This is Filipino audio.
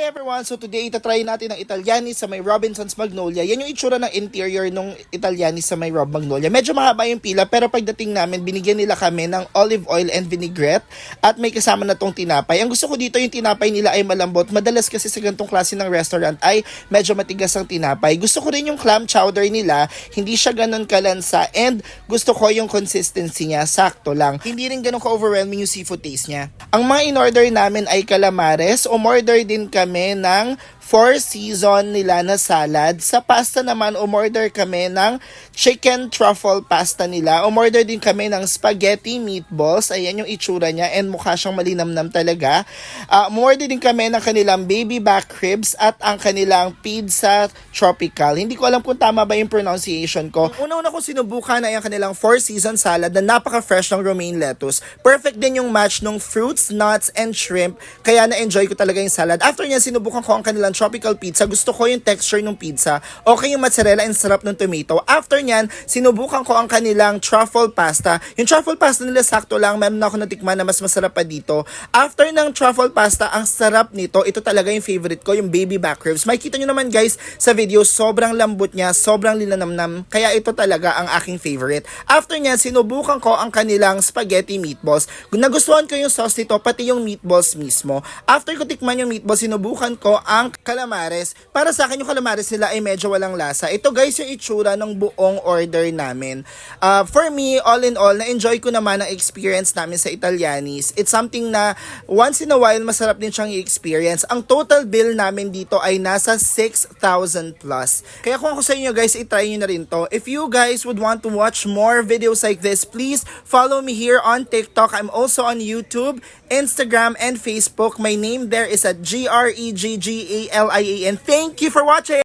Hi everyone! So today, itatry natin ang Italianis sa may Robinson's Magnolia. Yan yung itsura ng interior ng Italianis sa may Rob Magnolia. Medyo mahaba yung pila pero pagdating namin, binigyan nila kami ng olive oil and vinaigrette at may kasama na tong tinapay. Ang gusto ko dito yung tinapay nila ay malambot. Madalas kasi sa ganitong klase ng restaurant ay medyo matigas ang tinapay. Gusto ko rin yung clam chowder nila, hindi siya ganun kalansa and gusto ko yung consistency niya, sakto lang. Hindi rin ganun ka-overwhelming yung seafood taste niya. Ang mga in-order namin ay calamares, umorder din kami ng Four Seasons nila na salad. Sa pasta naman, umorder kami ng chicken truffle pasta nila. Umorder din kami ng spaghetti meatballs. Ayan yung itsura niya and mukha siyang malinamnam talaga. Umorder din kami ng kanilang baby back ribs at ang kanilang pizza tropical. Hindi ko alam kung tama ba yung pronunciation ko. Una-una ko sinubukan ay ang kanilang Four Seasons salad na napaka-fresh ng romaine lettuce. Perfect din yung match ng fruits, nuts, and shrimp. Kaya na-enjoy ko talaga yung salad. After niya, sinubukan ko ang kanilang tropical pizza. Gusto ko yung texture ng pizza. Okay yung mozzarella and sarap ng tomato. After niyan, sinubukan ko ang kanilang truffle pasta. Yung truffle pasta nila sakto lang. Meron na ako natikman na mas masarap pa dito. After ng truffle pasta, ang sarap nito. Ito talaga yung favorite ko, yung baby back ribs. Makikita nyo naman guys sa video, sobrang lambot niya, sobrang linanamnam. Kaya ito talaga ang aking favorite. After niyan, sinubukan ko ang kanilang spaghetti meatballs. Nagustuhan ko yung sauce nito, pati yung meatballs mismo. After ko tikman yung meatballs, sinubukan ko ang calamares. Para sa akin yung calamares nila ay medyo walang lasa. Ito guys yung itsura ng buong order namin. For me, all in all, na-enjoy ko naman ang experience namin sa Italianis. It's something na once in a while masarap din siyang i-experience. Ang total bill namin dito ay nasa 6,000 plus. Kaya kung ako sa inyo guys, itry nyo na rin to. If you guys would want to watch more videos like this, please follow me here on TikTok. I'm also on YouTube, Instagram, and Facebook. My name there is at GREGGALIAN. Thank you for watching!